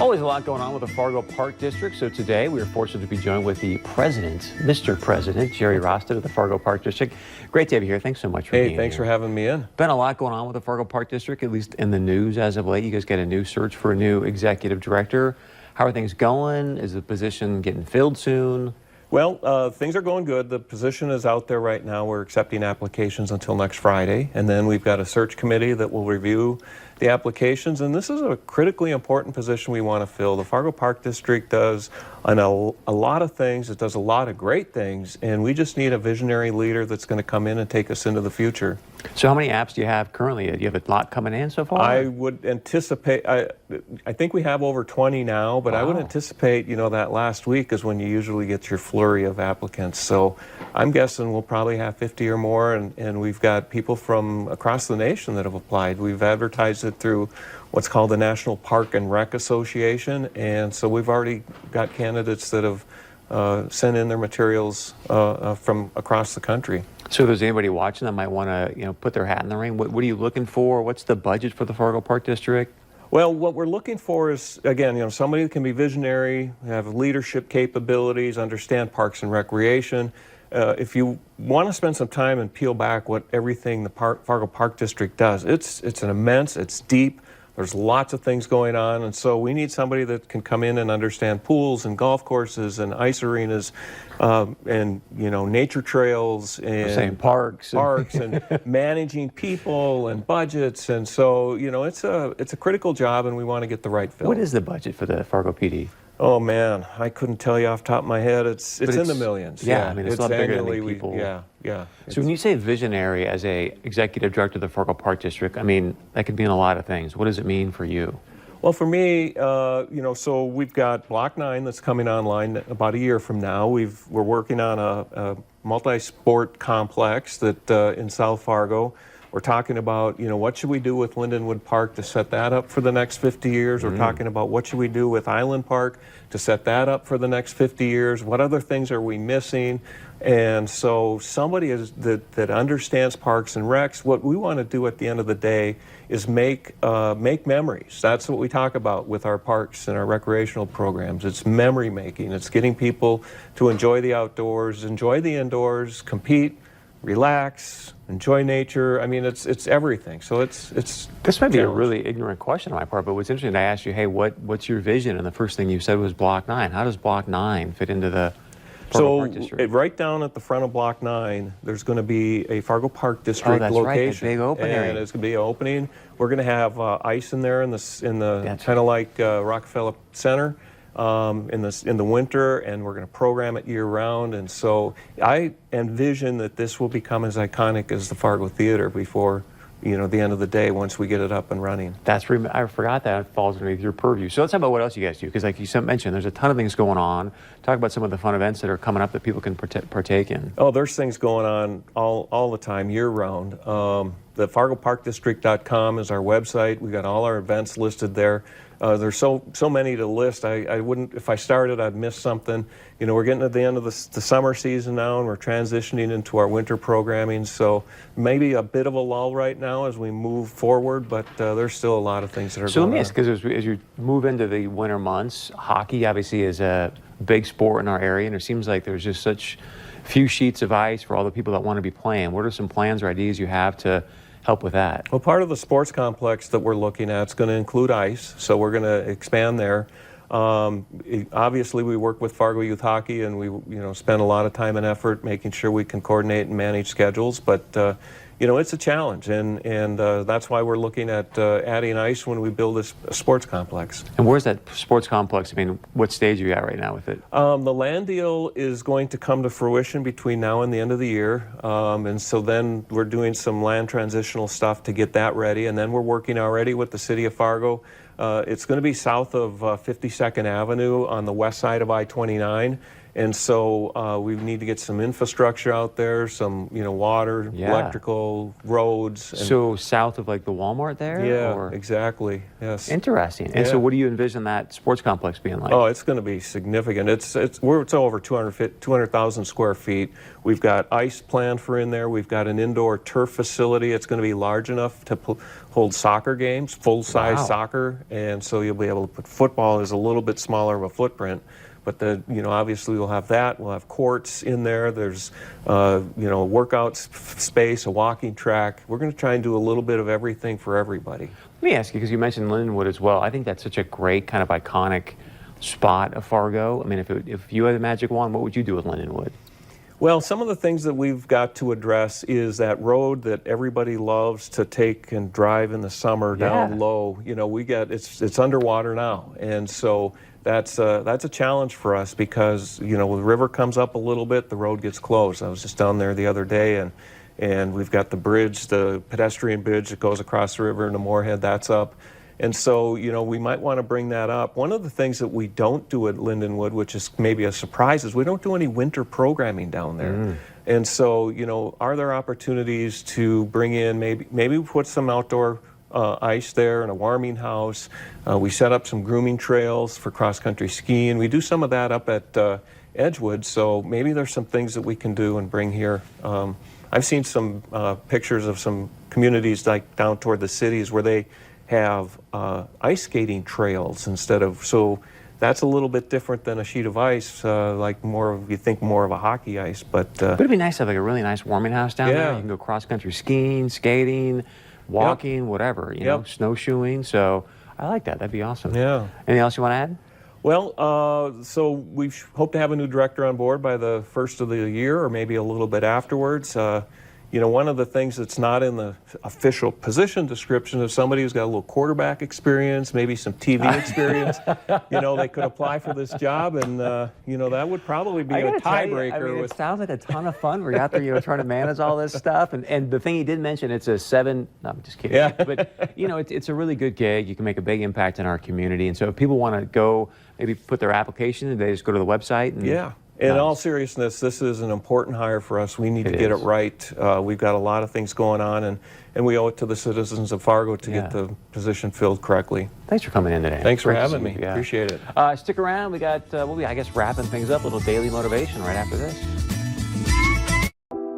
Always a lot going on with the Fargo Park District, so today we are fortunate to be joined with the president, Mr. President, Jerry Rosted of the Fargo Park District. Great to have you here. Thanks so much for being here. Hey, thanks for having me in. Been a lot going on with the Fargo Park District, at least in the news as of late. You guys got a new search for a new executive director. How are things going? Is the position getting filled soon? Well, things are going good. The position is out there right now. We're accepting applications until next Friday, and then we've got a search committee that will review the applications, and this is a critically important position we want to fill. The Fargo Park District does a lot of things. It does a lot of great things, and we just need a visionary leader that's going to come in and take us into the future. So how many apps do you have currently? Do you have a lot coming in so far? I would anticipate, I think we have over 20 now, but I would anticipate, that last week is when you usually get your flurry of applicants. So I'm guessing we'll probably have 50 or more, and we've got people from across the nation that have applied. We've advertised it through what's called the National Park and Rec Association, and so we've already got candidates that have sent in their materials from across the country. So if there's anybody watching that might want to, put their hat in the ring, what are you looking for? What's the budget for the Fargo Park District? Well, what we're looking for is, again, somebody that can be visionary, have leadership capabilities, understand parks and recreation. If you want to spend some time and peel back what everything the Fargo Park District does, it's it's deep. There's lots of things going on, and so we need somebody that can come in and understand pools and golf courses and ice arenas, and nature trails and parks and managing people and budgets, and so it's a critical job, and we want to get the right fill. What is the budget for the Fargo PD? Oh man, I couldn't tell you off the top of my head. It's in the millions. Yeah, I mean it's a lot bigger than people. Yeah. So when you say visionary as a executive director of the Fargo Park District, I mean that could mean a lot of things. What does it mean for you? Well, for me, so we've got Block 9 that's coming online about a year from now. We're working on a multi-sport complex that in South Fargo. We're talking about, what should we do with Lindenwood Park to set that up for the next 50 years? We're talking about what should we do with Island Park to set that up for the next 50 years? What other things are we missing? And so somebody that understands parks and recs, what we want to do at the end of the day is make memories. That's what we talk about with our parks and our recreational programs. It's memory making. It's getting people to enjoy the outdoors, enjoy the indoors, compete, relax, enjoy nature. I mean, it's everything. So it's This might be a really ignorant question on my part, but what's interesting, I asked you, hey, what's your vision? And the first thing you said was Block 9. How does Block 9 fit into the Fargo Park District? Right down at the front of Block 9, there's going to be a Fargo Park District that's location. Right, the big open area. And it's going to be an opening. We're going to have ice in there in the kind of like Rockefeller Center. In the winter, and we're going to program it year-round, and so I envision that this will become as iconic as the Fargo Theater before, the end of the day once we get it up and running. I forgot that falls underneath your purview. So let's talk about what else you guys do, because like you mentioned, there's a ton of things going on. Talk about some of the fun events that are coming up that people can partake in. Oh, there's things going on all the time, year-round. The FargoParkDistrict.com is our website. We've got all our events listed there. There's so many to list. I wouldn't, if I started, I'd miss something. We're getting at the end of the summer season now, and we're transitioning into our winter programming. So maybe a bit of a lull right now as we move forward, but there's still a lot of things that are going on. So let me ask, because as you move into the winter months, hockey obviously is a big sport in our area, and it seems like there's just such few sheets of ice for all the people that want to be playing. What are some plans or ideas you have to help with that? Well, part of the sports complex that we're looking at is going to include ice, so we're going to expand there. Obviously, we work with Fargo Youth Hockey, and we spend a lot of time and effort making sure we can coordinate and manage schedules. But it's a challenge, and that's why we're looking at adding ice when we build this sports complex. And where's that sports complex? I mean, what stage are you at right now with it? The land deal is going to come to fruition between now and the end of the year, and so then we're doing some land transitional stuff to get that ready, and then we're working already with the City of Fargo. It's going to be south of 52nd Avenue on the west side of I-29, And so we need to get some infrastructure out there, some, water, Yeah. electrical, roads. And So south of like the Walmart there? yeah, Or? exactly. Yes. Interesting. And so Yeah. what do you envision that sports complex being like? Oh, it's going to be significant. It's over 200,000 square feet. We've got ice planned for in there. We've got an indoor turf facility. It's going to be large enough to hold soccer games, full-size Wow. soccer, and so you'll be able to put football is a little bit smaller of a footprint. But obviously we'll have that. We'll have courts in there. There's, workout space, a walking track. We're going to try and do a little bit of everything for everybody. Let me ask you, because you mentioned Lindenwood as well. I think that's such a great kind of iconic spot of Fargo. I mean, if you had a magic wand, what would you do with Lindenwood? Well, some of the things that we've got to address is that road that everybody loves to take and drive in the summer down low. It's underwater now, and so that's a challenge for us because when the river comes up a little bit, the road gets closed. I was just down there the other day, and we've got the bridge, the pedestrian bridge that goes across the river into Moorhead. That's up. And so, we might want to bring that up. One of the things that we don't do at Lindenwood, which is maybe a surprise, is we don't do any winter programming down there. And so, are there opportunities to bring in, maybe put some outdoor ice there and a warming house? We set up some grooming trails for cross-country skiing. We do some of that up at Edgewood, so maybe there's some things that we can do and bring here. I've seen some pictures of some communities like down toward the cities where they have ice skating trails so that's a little bit different than a sheet of ice, you think more of a hockey ice. But it'd be nice to have like a really nice warming house down there. You can go cross-country skiing, skating, walking, whatever, snowshoeing. So I like that. That'd be awesome. Yeah. Anything else you want to add? Well, so we hope to have a new director on board by the first of the year or maybe a little bit afterwards. One of the things that's not in the official position description is somebody who's got a little quarterback experience, maybe some TV experience. They could apply for this job, and that would probably be a tiebreaker. It sounds like a ton of fun. We're out there, trying to manage all this stuff. And the thing he did mention, it's a 7. No, I'm just kidding. Yeah. But it's a really good gig. You can make a big impact in our community. And so if people want to go, maybe put their application in, they just go to the website. And, yeah. In all seriousness, this is an important hire for us. We need to get it right. We've got a lot of things going on, and we owe it to the citizens of Fargo to get the position filled correctly. Thanks for coming in today. Thanks for having me. Appreciate it. Stick around. We got, we'll be, wrapping things up, a little daily motivation right after this.